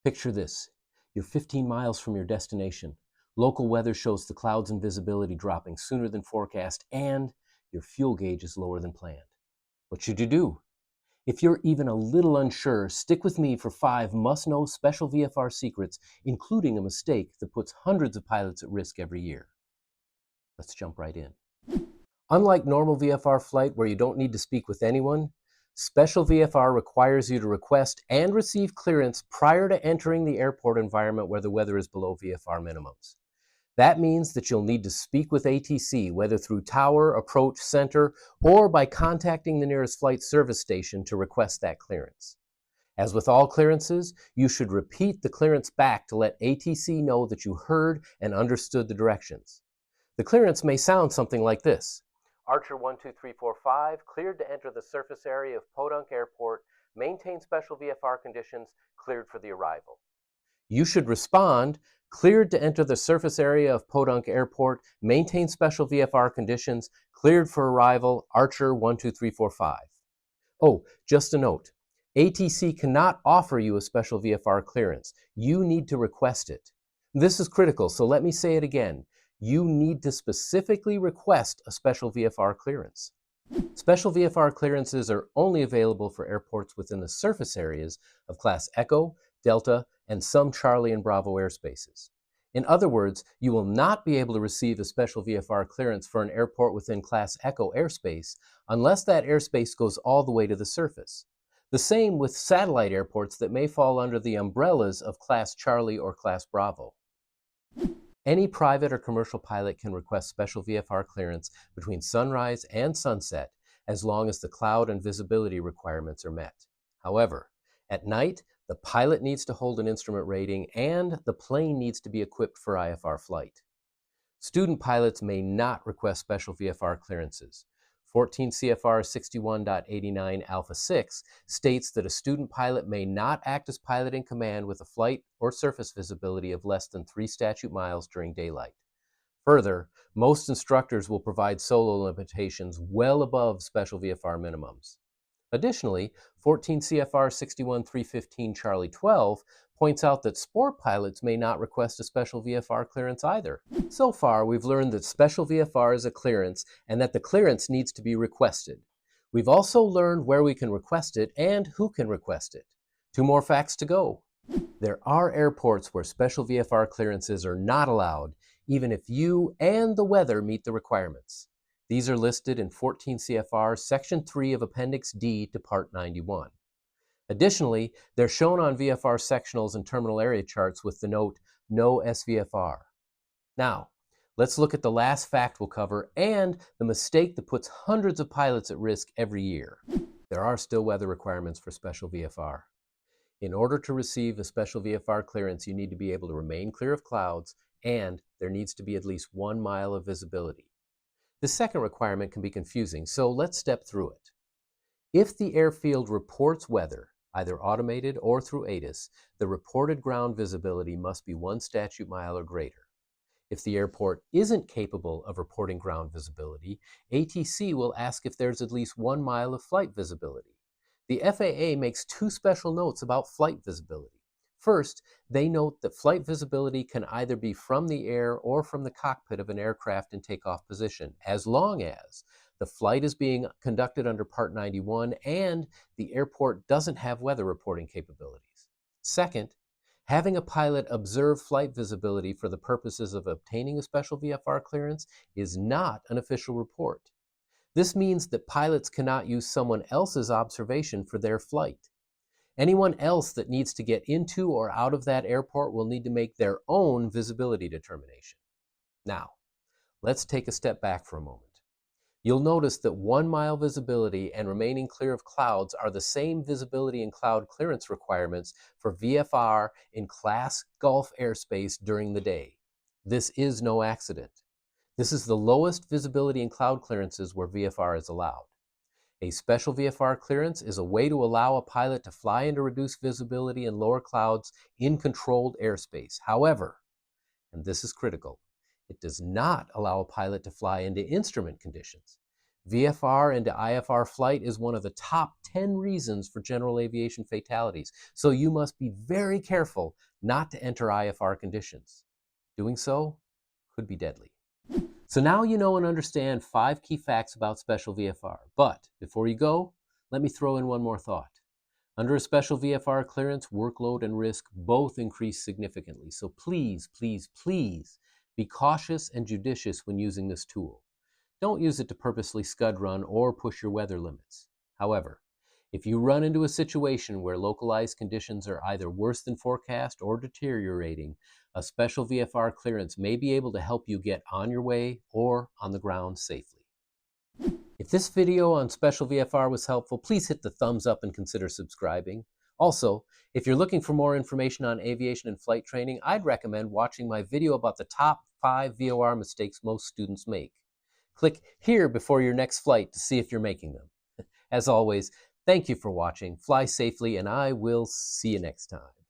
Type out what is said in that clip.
Picture this. You're 15 miles from your destination. Local weather shows the clouds and visibility dropping sooner than forecast, and your fuel gauge is lower than planned. What should you do? If you're even a little unsure, stick with me for 5 must-know special VFR secrets, including a mistake that puts hundreds of pilots at risk every year. Let's jump right in. Unlike normal VFR flight where you don't need to speak with anyone, special VFR requires you to request and receive clearance prior to entering the airport environment where the weather is below VFR minimums. That means that you'll need to speak with ATC, whether through tower, approach, center, or by contacting the nearest flight service station to request that clearance. As with all clearances, you should repeat the clearance back to let ATC know that you heard and understood the directions. The clearance may sound something like this. Archer 12345, cleared to enter the surface area of Podunk Airport, maintain special VFR conditions, cleared for the arrival. You should respond, cleared to enter the surface area of Podunk Airport, maintain special VFR conditions, cleared for arrival, Archer 12345. Oh, just a note, ATC cannot offer you a special VFR clearance. You need to request it. This is critical, so let me say it again. You need to specifically request a special VFR clearance. Special VFR clearances are only available for airports within the surface areas of Class Echo, Delta, and some Charlie and Bravo airspaces. In other words, you will not be able to receive a special VFR clearance for an airport within Class Echo airspace unless that airspace goes all the way to the surface. The same with satellite airports that may fall under the umbrellas of Class Charlie or Class Bravo. Any private or commercial pilot can request special VFR clearance between sunrise and sunset as long as the cloud and visibility requirements are met. However, at night, the pilot needs to hold an instrument rating and the plane needs to be equipped for IFR flight. Student pilots may not request special VFR clearances. 14 CFR 61.89 Alpha 6 states that a student pilot may not act as pilot in command with a flight or surface visibility of less than 3 statute miles during daylight. Further, most instructors will provide solo limitations well above special VFR minimums. Additionally, 14 CFR 61.315 Charlie 12 points out that sport pilots may not request a special VFR clearance either. So far, we've learned that special VFR is a clearance and that the clearance needs to be requested. We've also learned where we can request it and who can request it. 2 more facts to go. There are airports where special VFR clearances are not allowed, even if you and the weather meet the requirements. These are listed in 14 CFR Section 3 of Appendix D to Part 91. Additionally, they're shown on VFR sectionals and terminal area charts with the note, no SVFR. Now, let's look at the last fact we'll cover and the mistake that puts hundreds of pilots at risk every year. There are still weather requirements for special VFR. In order to receive a special VFR clearance, you need to be able to remain clear of clouds and there needs to be at least 1 mile of visibility. The second requirement can be confusing, so let's step through it. If the airfield reports weather, either automated or through ATIS, the reported ground visibility must be 1 statute mile or greater. If the airport isn't capable of reporting ground visibility, ATC will ask if there's at least 1 mile of flight visibility. The FAA makes 2 special notes about flight visibility. First, they note that flight visibility can either be from the air or from the cockpit of an aircraft in takeoff position, as long as the flight is being conducted under Part 91 and the airport doesn't have weather reporting capabilities. Second, having a pilot observe flight visibility for the purposes of obtaining a special VFR clearance is not an official report. This means that pilots cannot use someone else's observation for their flight. Anyone else that needs to get into or out of that airport will need to make their own visibility determination. Now, let's take a step back for a moment. You'll notice that 1 mile visibility and remaining clear of clouds are the same visibility and cloud clearance requirements for VFR in Class Gulf airspace during the day. This is no accident. This is the lowest visibility and cloud clearances where VFR is allowed. A special VFR clearance is a way to allow a pilot to fly into reduced visibility in lower clouds in controlled airspace. However, and this is critical, it does not allow a pilot to fly into instrument conditions. VFR into IFR flight is one of the top 10 reasons for general aviation fatalities, so you must be very careful not to enter IFR conditions. Doing so could be deadly. So now you know and understand 5 key facts about special VFR. But before you go, let me throw in one more thought. Under a special VFR clearance, workload and risk both increase significantly. So please, please, please be cautious and judicious when using this tool. Don't use it to purposely scud run or push your weather limits. However, if you run into a situation where localized conditions are either worse than forecast or deteriorating, a special VFR clearance may be able to help you get on your way or on the ground safely. If this video on special VFR was helpful, please hit the thumbs up and consider subscribing. Also, if you're looking for more information on aviation and flight training, I'd recommend watching my video about the top 5 VOR mistakes most students make. Click here before your next flight to see if you're making them. As always, thank you for watching, fly safely, and I will see you next time.